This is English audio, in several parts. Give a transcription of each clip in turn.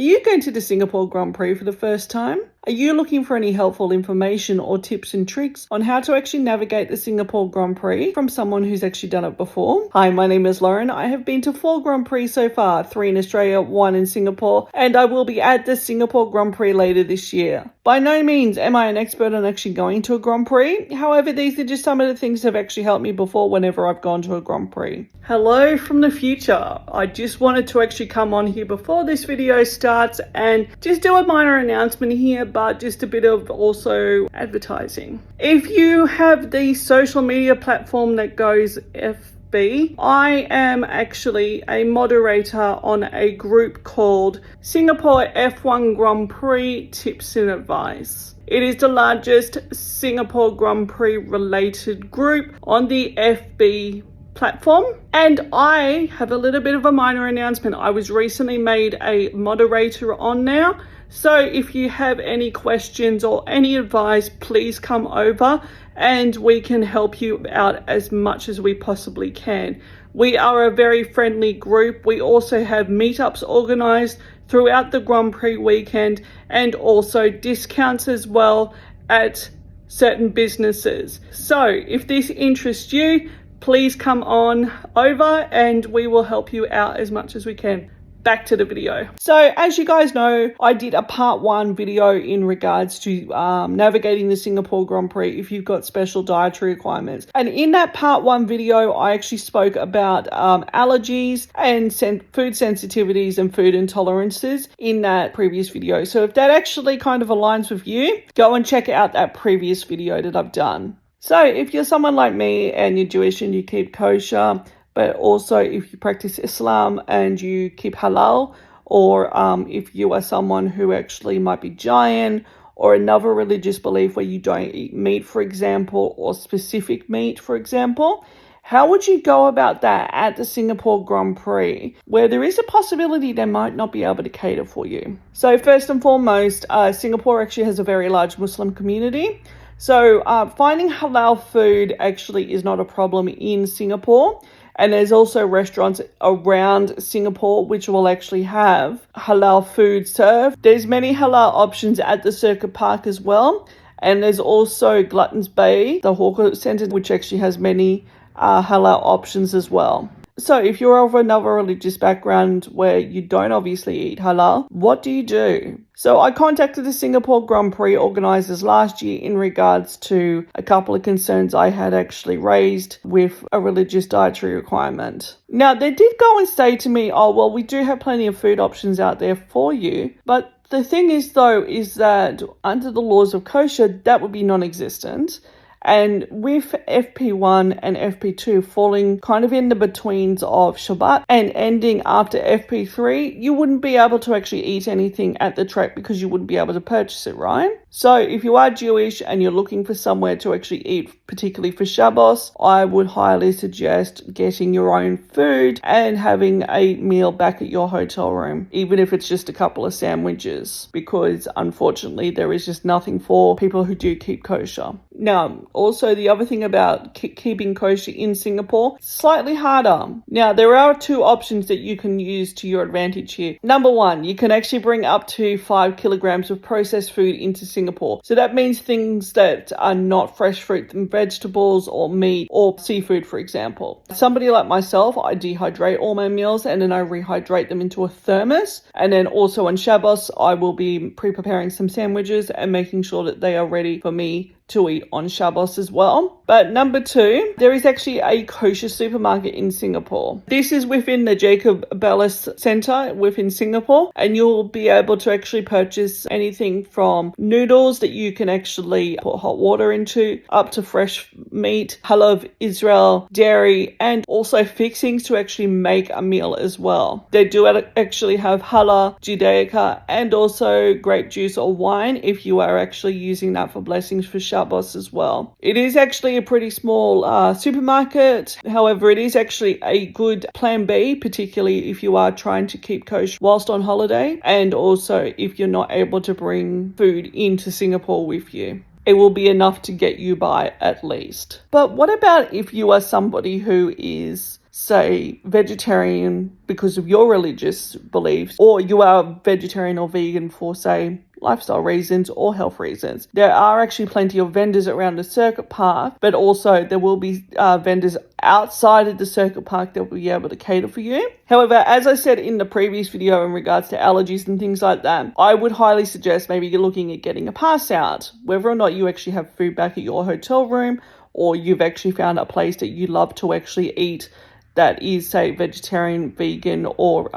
Are you going to the Singapore Grand Prix for the first time? Are you looking for any helpful information or tips and tricks on how to actually navigate the Singapore Grand Prix from someone who's actually done it before? Hi, my name is Lauren. I have been to 4 Grand Prix so far, 3 in Australia, 1 in Singapore, and I will be at the Singapore Grand Prix later this year. By no means am I an expert on actually going to a Grand Prix. However, these are just some of the things that have actually helped me before whenever I've gone to a Grand Prix. Hello from the future. I just wanted to actually come on here before this video starts and just do a minor announcement here, but just a bit of also advertising. If you have the social media platform that goes FB, I am actually a moderator on a group called Singapore F1 Grand Prix Tips and Advice. It is the largest Singapore Grand Prix related group on the FB platform, and I have a little bit of a minor announcement. I was recently made a moderator on now, so if you have any questions or any advice, please come over and we can help you out as much as we possibly can. We are a very friendly group. We also have meetups organized throughout the Grand Prix weekend and also discounts as well at certain businesses. So if this interests you, please come on over and we will help you out as much as we can. Back to the video. So as you guys know, I did a part 1 video in regards to navigating the Singapore Grand Prix if you've got special dietary requirements. And in that part 1 video, I actually spoke about allergies and food sensitivities and food intolerances in that previous video. So if that actually kind of aligns with you, go and check out that previous video that I've done. So if you're someone like me and you're Jewish and you keep kosher, but also if you practice Islam and you keep halal, or if you are someone who actually might be Jain or another religious belief where you don't eat meat, for example, or specific meat, for example, how would you go about that at the Singapore Grand Prix, where there is a possibility they might not be able to cater for you? So first and foremost, Singapore actually has a very large Muslim community. So finding halal food actually is not a problem in Singapore. And there's also restaurants around Singapore which will actually have halal food served. There's many halal options at the Circuit Park as well. And there's also Gluttons Bay, the hawker centre, which actually has many halal options as well. So if you're of another religious background where you don't obviously eat halal, what do you do? So I contacted the Singapore Grand Prix organisers last year in regards to a couple of concerns I had actually raised with a religious dietary requirement. Now, they did go and say to me, oh, well, we do have plenty of food options out there for you. But the thing is, though, is that under the laws of kosher, that would be non-existent. And with FP1 and FP2 falling kind of in the betweens of Shabbat and ending after FP3, you wouldn't be able to actually eat anything at the track because you wouldn't be able to purchase it, right? So if you are Jewish and you're looking for somewhere to actually eat, particularly for Shabbos, I would highly suggest getting your own food and having a meal back at your hotel room, even if it's just a couple of sandwiches, because unfortunately there is just nothing for people who do keep kosher. Now, also the other thing about keeping kosher in Singapore, slightly harder. Now, there are 2 options that you can use to your advantage here. Number 1, you can actually bring up to 5 kilograms of processed food into Singapore. So that means things that are not fresh fruit and vegetables or meat or seafood, for example. Somebody like myself, I dehydrate all my meals and then I rehydrate them into a thermos. And then also on Shabbos, I will be pre-preparing some sandwiches and making sure that they are ready for me to eat on Shabbos as well. But number 2, there is actually a kosher supermarket in Singapore. This is within the Jacob Bellis Centre within Singapore, and you'll be able to actually purchase anything from noodles that you can actually put hot water into, up to fresh meat, halal of Israel, dairy, and also fixings to actually make a meal as well. They do actually have halal, Judaica, and also grape juice or wine if you are actually using that for blessings for Shabbos as well. It is actually a pretty small supermarket. However, it is actually a good plan B, particularly if you are trying to keep kosher whilst on holiday, and also if you're not able to bring food into Singapore with you. It will be enough to get you by at least. But what about if you are somebody who is say, vegetarian because of your religious beliefs, or you are vegetarian or vegan for, say, lifestyle reasons or health reasons. There are actually plenty of vendors around the circuit park, but also there will be vendors outside of the circuit park that will be able to cater for you. However, as I said in the previous video in regards to allergies and things like that, I would highly suggest maybe you're looking at getting a pass out, whether or not you actually have food back at your hotel room, or you've actually found a place that you love to actually eat that is, say, vegetarian, vegan, or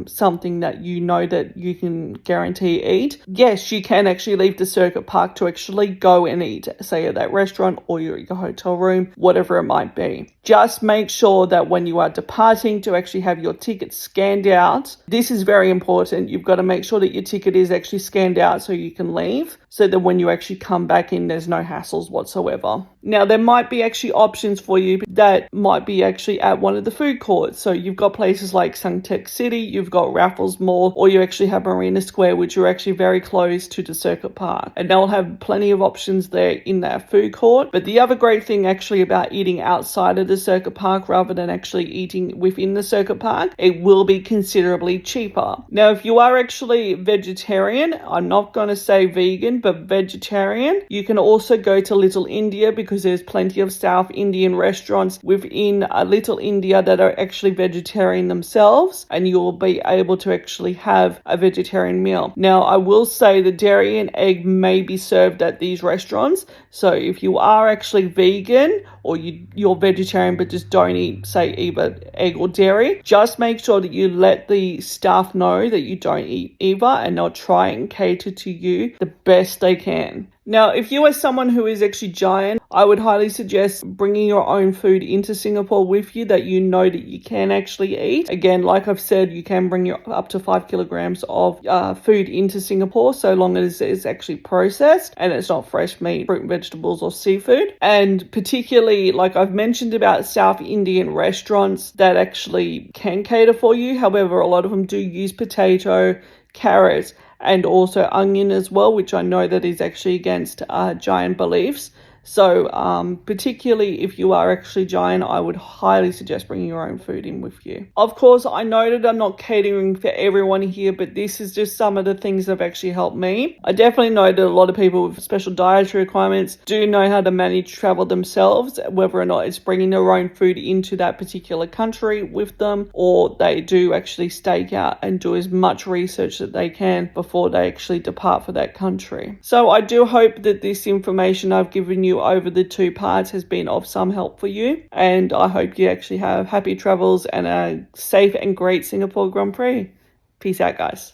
something that you know that you can guarantee eat. Yes, you can actually leave the circuit park to actually go and eat, say, at that restaurant or your hotel room, whatever it might be. Just make sure that when you are departing to actually have your ticket scanned out. This is very important. You've got to make sure that your ticket is actually scanned out so you can leave, so that when you actually come back in, there's no hassles whatsoever. Now, there might be actually options for you that might be actually at one of the food courts. So you've got places like Suntec City, you've got Raffles Mall, or you actually have Marina Square, which are actually very close to the circuit park. And they'll have plenty of options there in that food court. But the other great thing actually about eating outside of the circuit park rather than actually eating within the circuit park, it will be considerably cheaper. Now, if you are actually vegetarian, I'm not going to say vegan, but vegetarian, you can also go to Little India, because there's plenty of South Indian restaurants within Little India that are actually vegetarian themselves, and you will be able to actually have a vegetarian meal. Now, I will say that dairy and egg may be served at these restaurants, so if you are actually vegan or you're vegetarian but just don't eat, say, either egg or dairy, just make sure that you let the staff know that you don't eat either, and they'll try and cater to you the best they can. Now, if you are someone who is actually giant, I would highly suggest bringing your own food into Singapore with you that you know that you can actually eat. Again, like I've said, you can bring up to 5 kilograms of food into Singapore, so long as it's actually processed and it's not fresh meat, fruit and vegetables, or seafood. And particularly, like I've mentioned about South Indian restaurants that actually can cater for you. However, a lot of them do use potato, carrots, and also onion as well, which I know that is actually against giant beliefs. So particularly if you are actually giant, I would highly suggest bringing your own food in with you. Of course, I know that I'm not catering for everyone here, but this is just some of the things that have actually helped me. I definitely know that a lot of people with special dietary requirements do know how to manage travel themselves, whether or not it's bringing their own food into that particular country with them, or they do actually stake out and do as much research that they can before they actually depart for that country. So I do hope that this information I've given you over the 2 parts has been of some help for you, and I hope you actually have happy travels and a safe and great Singapore Grand Prix. Peace out, guys.